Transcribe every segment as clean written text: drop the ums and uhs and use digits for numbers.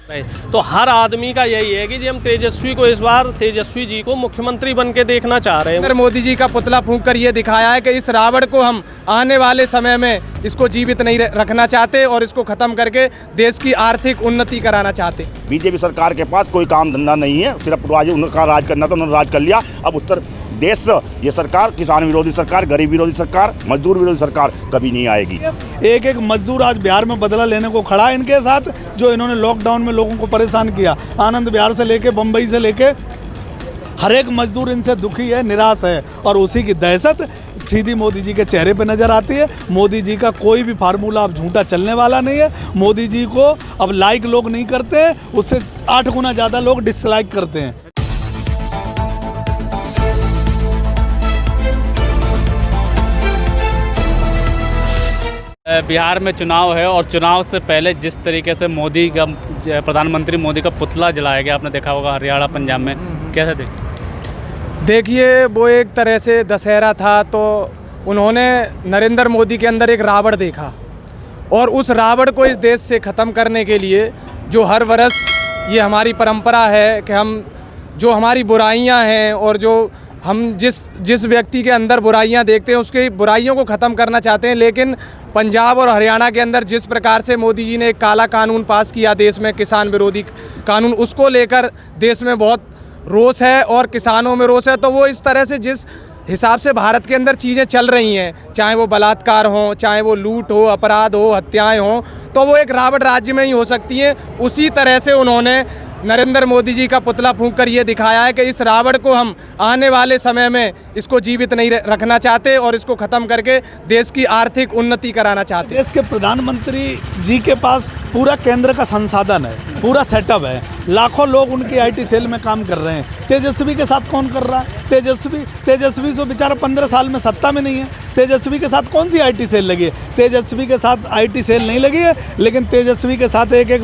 तो हर आदमी का यही है कि जी हम तेजस्वी को इस बार तेजस्वी जी को मुख्यमंत्री बन के देखना चाह रहे हैं। नरेंद्र मोदी जी का पुतला फूंक कर ये दिखाया है कि इस रावण को हम आने वाले समय में इसको जीवित नहीं रखना चाहते और इसको खत्म करके देश की आर्थिक उन्नति कराना चाहते। बीजेपी सरकार के पास कोई काम धंधा नहीं है, सिर्फ उनका राज करना था, उन्होंने राज कर लिया। अब उत्तर देश ये सरकार किसान विरोधी सरकार, गरीब विरोधी सरकार, मजदूर विरोधी सरकार कभी नहीं आएगी। एक एक मजदूर आज बिहार में बदला लेने को खड़ा है इनके साथ, जो इन्होंने लॉकडाउन में लोगों को परेशान किया। आनंद विहार से लेके बम्बई से लेके हर एक मजदूर इनसे दुखी है, निराश है और उसी की दहशत सीधी मोदी जी के चेहरे पे नजर आती है। मोदी जी का कोई भी फार्मूला अब झूठा चलने वाला नहीं है। मोदी जी को अब लाइक लोग नहीं करते, उससे 8 गुना ज़्यादा लोग डिसलाइक करते हैं। बिहार में चुनाव है और चुनाव से पहले जिस तरीके से मोदी का प्रधानमंत्री मोदी का पुतला जलाया गया, आपने देखा होगा हरियाणा पंजाब में, कैसे देखिए वो एक तरह से दशहरा था, तो उन्होंने नरेंद्र मोदी के अंदर एक रावण देखा और उस रावण को इस देश से ख़त्म करने के लिए जो हर वर्ष ये हमारी परंपरा है कि हम जो हमारी बुराइयां हैं और जो हम जिस व्यक्ति के अंदर बुराइयां देखते हैं उसकी बुराइयों को ख़त्म करना चाहते हैं। लेकिन पंजाब और हरियाणा के अंदर जिस प्रकार से मोदी जी ने एक काला कानून पास किया देश में, किसान विरोधी कानून, उसको लेकर देश में बहुत रोष है और किसानों में रोष है। तो वो इस तरह से जिस हिसाब से भारत के अंदर चीज़ें चल रही हैं, चाहे वो बलात्कार हो, चाहे वो लूट हो, अपराध हो, हत्याएं हो, तो वो एक रावण राज्य में ही हो सकती हैं। उसी तरह से उन्होंने नरेंद्र मोदी जी का पुतला फूंक कर ये दिखाया है कि इस रावण को हम आने वाले समय में इसको जीवित नहीं रखना चाहते और इसको ख़त्म करके देश की आर्थिक उन्नति कराना चाहते। देश के प्रधानमंत्री जी के पास पूरा केंद्र का संसाधन है, पूरा सेटअप है, लाखों लोग उनकी आईटी सेल में काम कर रहे हैं। तेजस्वी के साथ कौन कर रहा है? तेजस्वी जो बेचारा 15 साल में सत्ता में नहीं है, तेजस्वी के साथ कौन सी आईटी सेल लगी है? तेजस्वी के साथ आईटी सेल नहीं लगी है, लेकिन तेजस्वी के साथ एक एक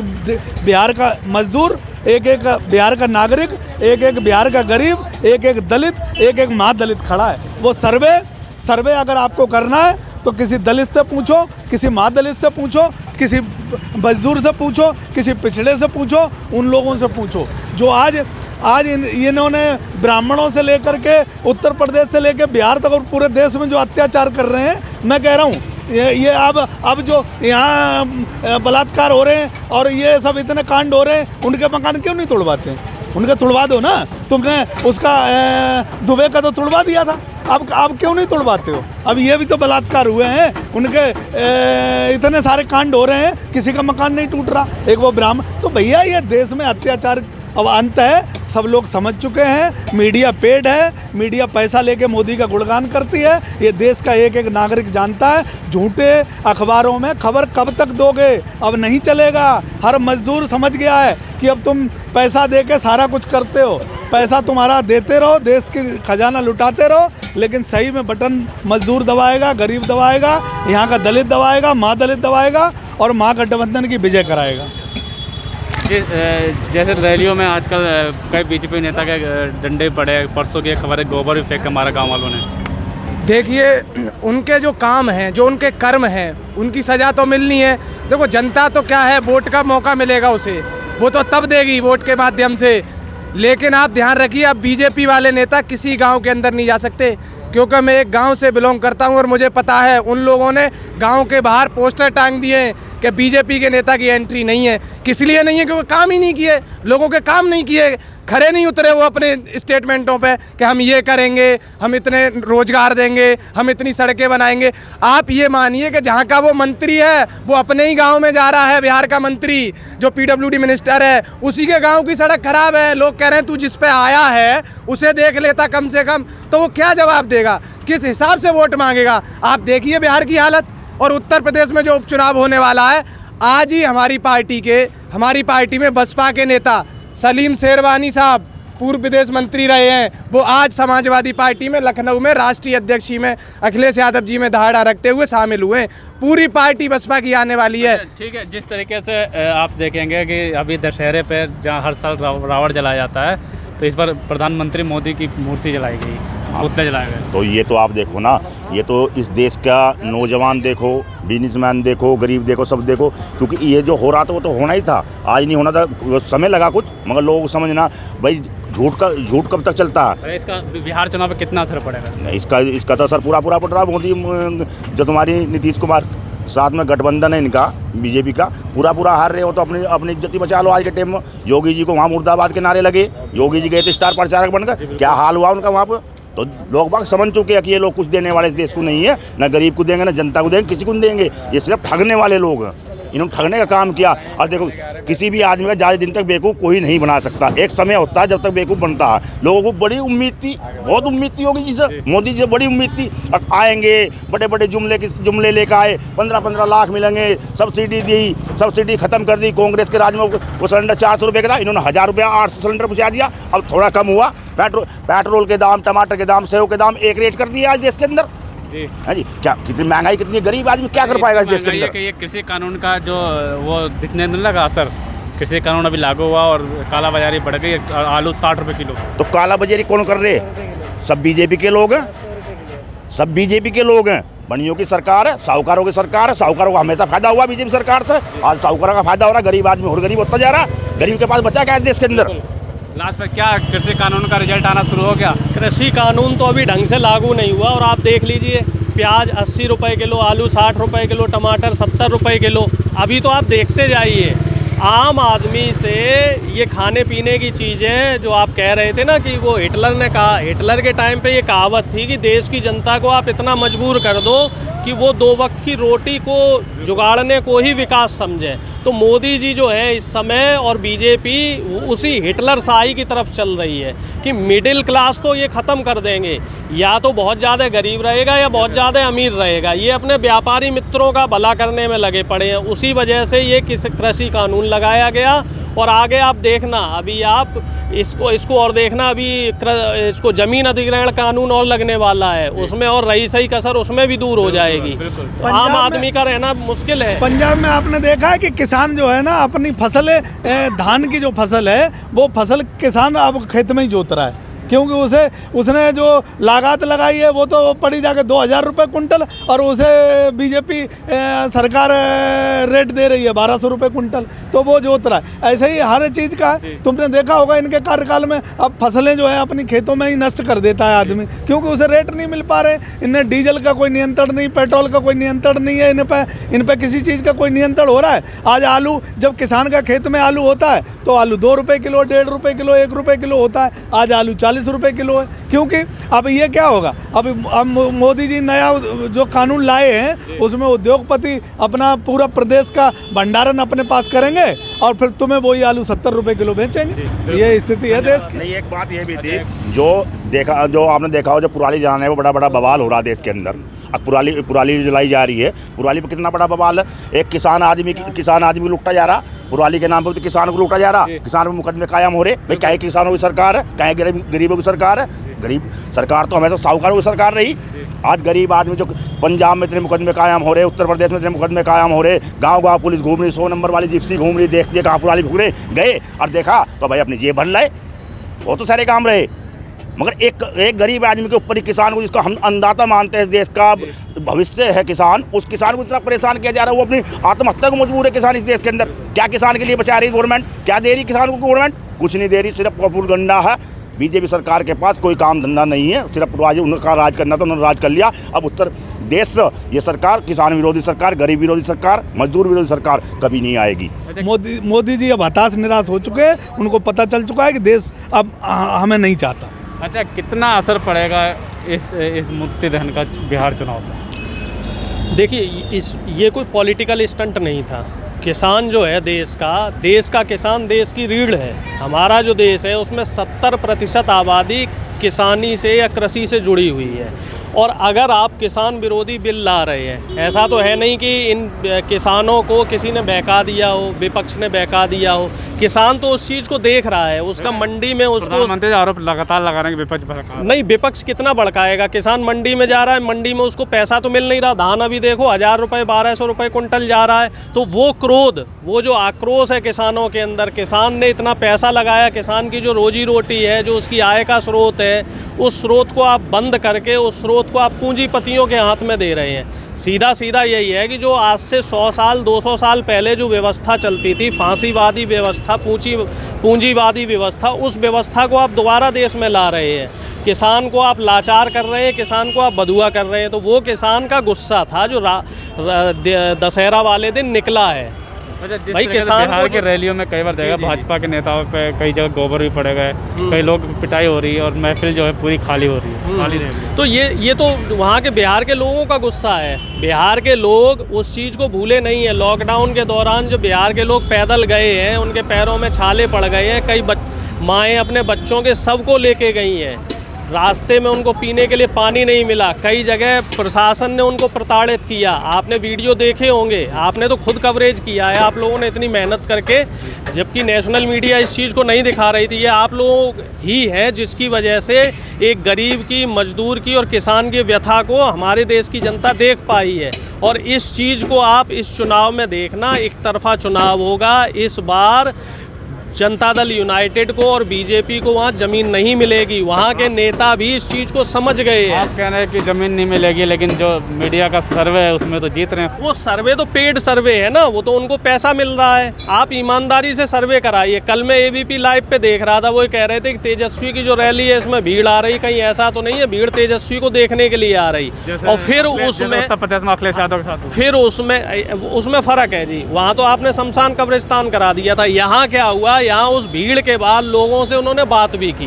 बिहार का मजदूर, एक एक बिहार का नागरिक, एक एक बिहार का गरीब, एक एक दलित, एक एक महादलित खड़ा है। वो सर्वे अगर आपको करना है तो किसी दलित से पूछो, किसी महादलित से पूछो, किसी मजदूर से पूछो, किसी पिछड़े से पूछो, उन लोगों से पूछो जो आज इन्होंने ब्राह्मणों से लेकर के उत्तर प्रदेश से लेकर बिहार तक और पूरे देश में जो अत्याचार कर रहे हैं। मैं कह रहा हूँ ये अब जो यहाँ बलात्कार हो रहे हैं और ये सब इतने कांड हो रहे हैं, उनके मकान क्यों नहीं तोड़वाते हैं? उनका तुड़वा दो ना। तुमने उसका दुबे का तो तुड़वा दिया था, अब क्यों नहीं तुड़वाते हो? अब ये भी तो बलात्कार हुए हैं, उनके इतने सारे कांड हो रहे हैं, किसी का मकान नहीं टूट रहा, एक वो ब्राह्मण। तो भैया ये देश में अत्याचार अब अंत है, सब लोग समझ चुके हैं। मीडिया पेड है, मीडिया पैसा लेके मोदी का गुणगान करती है, ये देश का एक एक नागरिक जानता है। झूठे अखबारों में खबर कब तक दोगे? अब नहीं चलेगा। हर मजदूर समझ गया है कि अब तुम पैसा दे के सारा कुछ करते हो, पैसा तुम्हारा देते रहो, देश की खजाना लुटाते रहो, लेकिन सही में बटन मजदूर दबाएगा, गरीब दबाएगा, यहाँ का दलित दबाएगा, माँ दलित दबाएगा और महागठबंधन की विजय कराएगा। जैसे रैलियों में आजकल कई बीजेपी नेता के डंडे पड़े, परसों की खबर है गोबर भी फेंक के मारा गाँव वालों ने। देखिए उनके जो काम हैं, जो उनके कर्म हैं, उनकी सज़ा तो मिलनी है। देखो जनता तो क्या है, वोट का मौका मिलेगा उसे, वो तो तब देगी वोट के माध्यम से। लेकिन आप ध्यान रखिए, अब बीजेपी वाले नेता किसी गांव के अंदर नहीं जा सकते, क्योंकि मैं एक गांव से बिलोंग करता हूं और मुझे पता है उन लोगों ने गांव के बाहर पोस्टर टांग दिए कि बीजेपी के नेता की एंट्री नहीं है। किस लिए नहीं है? क्योंकि काम ही नहीं किए, लोगों के काम नहीं किए, खड़े नहीं उतरे वो अपने स्टेटमेंटों पे कि हम ये करेंगे, हम इतने रोजगार देंगे, हम इतनी सड़कें बनाएंगे। आप ये मानिए कि जहाँ का वो मंत्री है वो अपने ही गांव में जा रहा है, बिहार का मंत्री जो पीडब्ल्यूडी मिनिस्टर है, उसी के गांव की सड़क खराब है। लोग कह रहे हैं तू जिस पे आया है उसे देख लेता कम से कम, तो वो क्या जवाब देगा, किस हिसाब से वोट मांगेगा? आप देखिए बिहार की हालत। और उत्तर प्रदेश में जो उपचुनाव होने वाला है, आज ही हमारी पार्टी में बसपा के नेता सलीम शेरवानी साहब, पूर्व विदेश मंत्री रहे हैं, वो आज समाजवादी पार्टी में लखनऊ में राष्ट्रीय अध्यक्षी में अखिलेश यादव जी में धारणा रखते हुए शामिल हुए हैं। पूरी पार्टी बसपा की आने वाली है। ठीक है, जिस तरीके से आप देखेंगे कि अभी दशहरे पर जहाँ हर साल रावण जलाया जाता है, तो इस बार प्रधानमंत्री मोदी की मूर्ति जलाई गई। पुतले जलाए गए। तो ये तो आप देखो ना, ये तो इस देश का नौजवान देखो, बिजनेसमैन देखो, गरीब देखो, सब देखो, क्योंकि ये जो हो रहा था वो तो होना ही था, आज नहीं होना था, समय लगा कुछ, मगर लोगों को समझना भाई झूठ कब तक चलता है। इसका बिहार चुनाव पे कितना असर पड़ेगा? इसका तो असर पूरा पड़ रहा। मोदी जो तुम्हारी नीतीश कुमार साथ में गठबंधन है इनका बीजेपी का, पूरा हार रहे हो, तो अपनी इज्जत ही बचा लो। आज के टाइम में योगी जी को वहाँ मुर्दाबाद के नारे लगे, योगी जी गए थे स्टार प्रचारक बनकर, क्या हाल हुआ उनका वहाँ पर। तो लोग बाग समझ चुके हैं कि ये लोग कुछ देने वाले इस देश को नहीं है, ना गरीब को देंगे, ना जनता को देंगे, किसी को नहीं देंगे, ये सिर्फ ठगने वाले लोग हैं। इन्होंने ठगने का काम किया। और देखो, किसी भी आदमी का ज़्यादा दिन तक बेवकूफ़ कोई नहीं बना सकता। एक समय होता है जब तक बेवकूफ़ बनता है। लोगों को बड़ी उम्मीद थी, बहुत उम्मीद थी योगी जी से, मोदी जी से बड़ी उम्मीद थी, अब आएंगे बड़े बड़े जुमले लेकर आए, 15-15 लाख मिलेंगे, सब्सिडी दी, सब्सिडी खत्म कर दी। कांग्रेस के राज में वो सिलेंडर 400 रुपये का था, इन्होंने 1000 रुपया 800 सिलेंडर पहुँचा दिया। अब थोड़ा कम हुआ, पेट्रोल के दाम, टमाटर के दाम, सेव के दाम एक रेट कर दिया आज देश के अंदर। हाँ जी, क्या कितनी महंगाई, कितनी गरीब आदमी क्या कर पाएगा इस देश के अंदर। कि ये कृषि कानून का जो वो दिखने नहीं लगा असर, कृषि कानून अभी लागू हुआ और काला बाजारी बढ़ गई, आलू 60 रुपये किलो। तो काला बाजारी कौन कर रहे? सब बीजेपी के लोग हैं, सब बीजेपी के लोग हैं। बनियों की सरकार है, साहूकारों की सरकार है, साहूकारों को हमेशा फायदा हुआ बीजेपी सरकार से, आज साहूकारों का फायदा हो रहा है, गरीब आदमी और गरीब होता जा रहा है। गरीब के पास बचा क्या इस देश के अंदर? लास्ट में क्या कृषि कानून का रिजल्ट आना शुरू हो गया? कृषि कानून तो अभी ढंग से लागू नहीं हुआ, और आप देख लीजिए, प्याज 80 रुपये किलो, आलू 60 रुपये किलो, टमाटर 70 रुपये किलो। अभी तो आप देखते जाइए, आम आदमी से ये खाने पीने की चीज़ें जो आप कह रहे थे ना कि वो हिटलर ने कहा, हिटलर के टाइम पे ये कहावत थी कि देश की जनता को आप इतना मजबूर कर दो कि वो 2 वक्त की रोटी को जुगाड़ने को ही विकास समझे। तो मोदी जी जो है इस समय और बीजेपी उसी हिटलर शाही की तरफ चल रही है कि मिडिल क्लास तो ये ख़त्म कर देंगे, या तो बहुत ज़्यादा गरीब रहेगा या बहुत ज़्यादा अमीर रहेगा। ये अपने व्यापारी मित्रों का भला करने में लगे पड़े हैं, उसी वजह से ये कृषि कानून लगाया गया। और आगे आप देखना, अभी आप इसको और देखना, अभी इसको ज़मीन अधिग्रहण कानून और लगने वाला है, उसमें और रही सही कसर उसमें भी दूर हो जाएगी। तो आम आदमी का रहना मुश्किल है। पंजाब में आपने देखा है कि किसान जो है ना, अपनी फसल धान की जो फसल है, वो फसल किसान अब खेत में ही जोत रहा है, क्योंकि उसने जो लागत लगाई है वो तो पड़ी जाके 2000 रुपये कुंटल, और उसे बीजेपी सरकार रेट दे रही है 1200 रुपये कुंटल, तो वो जोत रहा है। ऐसे ही हर चीज़ का तुमने देखा होगा इनके कार्यकाल में, अब फसलें जो है अपनी खेतों में ही नष्ट कर देता है आदमी, क्योंकि उसे रेट नहीं मिल पा रहे। इनमें डीजल का कोई नियंत्रण नहीं, पेट्रोल का कोई नियंत्रण नहीं है, इन पर किसी चीज़ का कोई नियंत्रण हो रहा है। आज आलू, जब किसान का खेत में आलू होता है तो आलू 2 रुपये किलो, 1.5 रुपये किलो, 1 रुपये किलो होता है, आज आलू 40 रुपये किलो है। क्योंकि अब ये क्या होगा, अब मोदी जी नया जो कानून लाए हैं उसमें उद्योगपति अपना पूरा प्रदेश का भंडारण अपने पास करेंगे और फिर तुम्हें वही आलू 70 रुपये किलो बेचेंगे। ये स्थिति है देश की। नहीं, एक बात ये भी थी, जो आपने देखा हो, जो पुराली जलाने में बड़ा बवाल हो रहा है देश के अंदर। अब पुराली जलाई जा रही है, पुराली पर कितना बड़ा बवाल है। एक किसान आदमी को लुटा जा रहा, पुराली के नाम पर तो किसान को लूटा जा रहा, किसान पर मुकदमे कायम हो रहे। भाई कहीं किसानों की सरकार है, कहीं गरीबों की सरकार है। गरीब सरकार तो हमेशा साहूकारों की सरकार रही। आज गरीब आदमी जो पंजाब में इतने मुकदमे कायम हो रहे, उत्तर प्रदेश में इतने मुकदमे कायम हो रहे, गांव पुलिस घूम रही, 100 नंबर वाली जिप्सी घूम रही, देख दिया कहाँ पुराली घूम रहे, गए और देखा तो भाई अपनी जेब भर लाए, वो तो सारे काम रहे। मगर एक गरीब आदमी के ऊपर ही किसान को, जिसको हम अन्नदाता मानते हैं, देश का भविष्य है किसान, उस किसान को इतना परेशान किया जा रहा है। वो अपनी आत्महत्या को मजबूर है किसान इस देश के अंदर। क्या किसान के लिए बचा रही गवर्नमेंट? क्या दे रही किसान को गवर्नमेंट? कुछ नहीं दे रही, सिर्फ प्रोपेगेंडा है। बीजेपी सरकार के पास कोई काम धंधा नहीं है, सिर्फ उनका राज करना था, उन्होंने राज कर लिया। अब उत्तर देश ये सरकार किसान विरोधी सरकार, गरीब विरोधी सरकार, मजदूर विरोधी सरकार कभी नहीं आएगी। मोदी जी अब हताश निराश हो चुके हैं, उनको पता चल चुका है कि देश अब हमें नहीं चाहता। अच्छा, कितना असर पड़ेगा इस मुक्ति दहन का बिहार चुनाव पर? देखिए, ये कोई पॉलिटिकल स्टंट नहीं था। किसान जो है देश का किसान देश की रीढ़ है। हमारा जो देश है उसमें 70% आबादी किसानी से या कृषि से जुड़ी हुई है, और अगर आप किसान विरोधी बिल ला रहे हैं, ऐसा तो है नहीं कि इन किसानों को किसी ने बहका दिया हो, विपक्ष ने बहका दिया हो। किसान तो उस चीज़ को देख रहा है, उसका मंडी में उसको प्रधानमंत्री आरोप लगातार लगा रहे हैं कि विपक्ष भड़का। नहीं, विपक्ष कितना भड़काएगा? किसान मंडी में जा रहा है, मंडी में उसको पैसा तो मिल नहीं रहा। धान अभी देखो 1000 रुपये 1200 रुपये कुंटल जा रहा है। तो वो क्रोध, वो जो आक्रोश है किसानों के अंदर, किसान ने इतना पैसा लगाया, किसान की जो रोजी रोटी है, जो उसकी आय का स्रोत है, उस स्रोत को आप बंद करके उस स्रोत को आप पूंजीपतियों के हाथ में दे रहे हैं। सीधा सीधा यही है कि जो आज से 100 साल 200 साल पहले जो व्यवस्था चलती थी, फांसीवादी व्यवस्था, पूंजीवादी व्यवस्था, उस व्यवस्था को आप दोबारा देश में ला रहे हैं। किसान को आप लाचार कर रहे हैं, किसान को आप बधुआ कर रहे हैं। तो वो किसान का गुस्सा था जो दशहरा वाले दिन निकला है। भाई किसान बिहार की रैलियों में कई बार देखा भाजपा के नेताओं पे कई जगह गोबर भी पड़े गए, कई लोग पिटाई हो रही है और महफिल जो है पूरी खाली हो रही है, खाली रही। तो ये तो वहाँ के बिहार के लोगों का गुस्सा है। बिहार के लोग उस चीज़ को भूले नहीं है। लॉकडाउन के दौरान जो बिहार के लोग पैदल गए हैं, उनके पैरों में छाले पड़ गए हैं। कई माएँ अपने बच्चों के शव को लेके गई हैं, रास्ते में उनको पीने के लिए पानी नहीं मिला। कई जगह प्रशासन ने उनको प्रताड़ित किया। आपने वीडियो देखे होंगे, आपने तो खुद कवरेज किया है आप लोगों ने इतनी मेहनत करके, जबकि नेशनल मीडिया इस चीज़ को नहीं दिखा रही थी। ये आप लोग ही हैं जिसकी वजह से एक गरीब की, मजदूर की और किसान की व्यथा को हमारे देश की जनता देख पाई है। और इस चीज़ को आप इस चुनाव में देखना, एक तरफा चुनाव होगा इस बार। जनता दल यूनाइटेड को और बीजेपी को वहाँ ज़मीन नहीं मिलेगी। वहाँ के नेता भी इस चीज़ को समझ गए हैं। आप कह रहे हैं कि ज़मीन नहीं मिलेगी, लेकिन जो मीडिया का सर्वे है उसमें तो जीत रहे हैं। वो सर्वे तो पेड सर्वे है ना, वो तो उनको पैसा मिल रहा है। आप ईमानदारी से सर्वे कराइए। कल मैं ABP लाइव पे देख रहा था, वो कह रहे थे कि तेजस्वी की जो रैली है इसमें भीड़ आ रही, कहीं ऐसा तो नहीं है भीड़ तेजस्वी को देखने के लिए आ रही। और फिर उसमें उत्तर प्रदेश में अखिलेश यादव के साथ फिर उसमें फ़र्क है जी। वहाँ तो आपने शमशान कब्रिस्तान करा दिया था। यहाँ क्या हुआ, यहाँ उस भीड़ के बाद लोगों से उन्होंने बात भी की।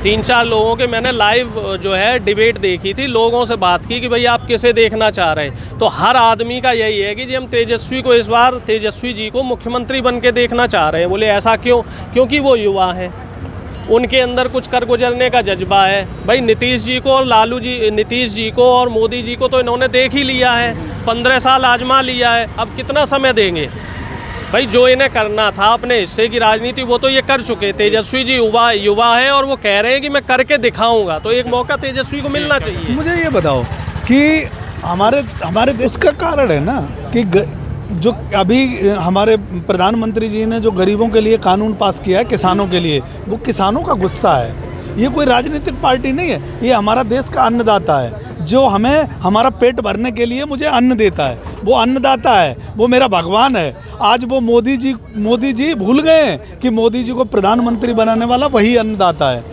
3-4 लोगों के मैंने लाइव जो है डिबेट देखी थी, लोगों से बात की कि भाई आप किसे देखना चाह रहे हैं। तो हर आदमी का यही है कि जी हम तेजस्वी को, इस बार तेजस्वी जी को मुख्यमंत्री बन के देखना चाह रहे हैं। बोले ऐसा क्यों? क्योंकि वो युवा हैं, उनके अंदर कुछ कर गुजरने का जज्बा है। भाई नीतीश जी को और नीतीश जी को और मोदी जी को तो इन्होंने देख ही लिया है, 15 साल आजमा लिया है। अब कितना समय देंगे? भाई जो इन्हें करना था अपने हिस्से की राजनीति वो तो ये कर चुके। तेजस्वी जी युवा है और वो कह रहे हैं कि मैं करके दिखाऊंगा। तो एक मौका तेजस्वी को मिलना चाहिए। मुझे ये बताओ कि हमारे देश का कारण है ना कि जो अभी हमारे प्रधानमंत्री जी ने जो गरीबों के लिए कानून पास किया है, किसानों के लिए, वो किसानों का गुस्सा है। ये कोई राजनीतिक पार्टी नहीं है, ये हमारा देश का अन्नदाता है जो हमें हमारा पेट भरने के लिए मुझे अन्न देता है। वो अन्नदाता है, वो मेरा भगवान है। आज वो मोदी जी भूल गए हैं कि मोदी जी को प्रधानमंत्री बनाने वाला वही अन्नदाता है।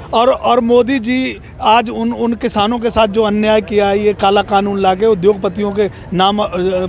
और मोदी जी आज उन किसानों के साथ जो अन्याय किया है, ये काला कानून लाके उद्योगपतियों के नाम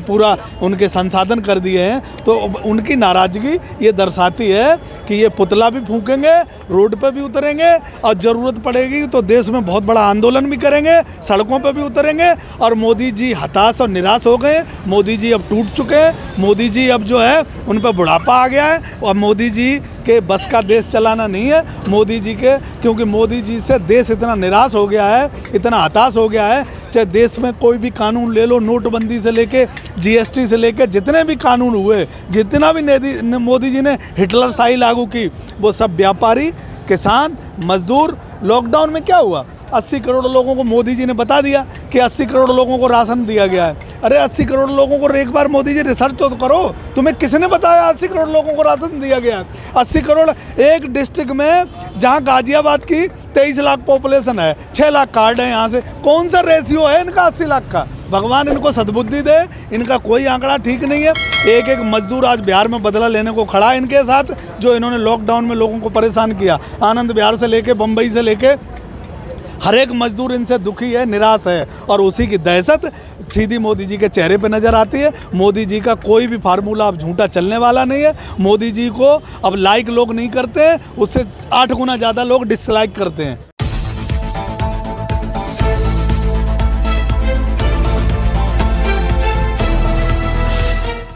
पूरा उनके संसाधन कर दिए हैं, तो उनकी नाराज़गी ये दर्शाती है कि ये पुतला भी फूंकेंगे, रोड पे भी उतरेंगे और ज़रूरत पड़ेगी तो देश में बहुत बड़ा आंदोलन भी करेंगे, सड़कों पे भी उतरेंगे। और मोदी जी हताश और निराश हो गए। मोदी जी अब टूट चुके हैं। मोदी जी अब जो है उन पर बुढ़ापा आ गया है और मोदी जी के बस का देश चलाना नहीं है मोदी जी के, क्योंकि मोदी जी से देश इतना निराश हो गया है, इतना हताश हो गया है। चाहे देश में कोई भी कानून ले लो, नोटबंदी से लेके GST से लेके जितने भी कानून हुए, जितना भी मोदी जी ने हिटलर शाही लागू की, वो सब व्यापारी, किसान, मजदूर। लॉकडाउन में क्या हुआ? 80 करोड़ लोगों को मोदी जी ने बता दिया कि 80 करोड़ लोगों को राशन दिया गया है। अरे 80 करोड़ लोगों को एक बार मोदी जी रिसर्च तो करो, तुम्हें किसने बताया 80 करोड़ लोगों को राशन दिया गया है? 80 करोड़ एक डिस्ट्रिक्ट में, जहां गाजियाबाद की 23 लाख पॉपुलेशन है, 6 लाख कार्ड है। यहाँ से कौन सा रेशियो है इनका 80 लाख का? भगवान इनको सद्बुद्धि दे, इनका कोई आंकड़ा ठीक नहीं है। एक मजदूर आज बिहार में बदला लेने को खड़ा है इनके साथ, जो इन्होंने लॉकडाउन में लोगों को परेशान किया। आनंद बिहार से लेके बम्बई से लेके हर एक मजदूर इनसे दुखी है, निराश है, और उसी की दहशत सीधी मोदी जी के चेहरे पे नज़र आती है। मोदी जी का कोई भी फार्मूला अब झूठा चलने वाला नहीं है। मोदी जी को अब लाइक लोग नहीं करते हैं, उससे 8 गुना ज़्यादा लोग डिसलाइक करते हैं।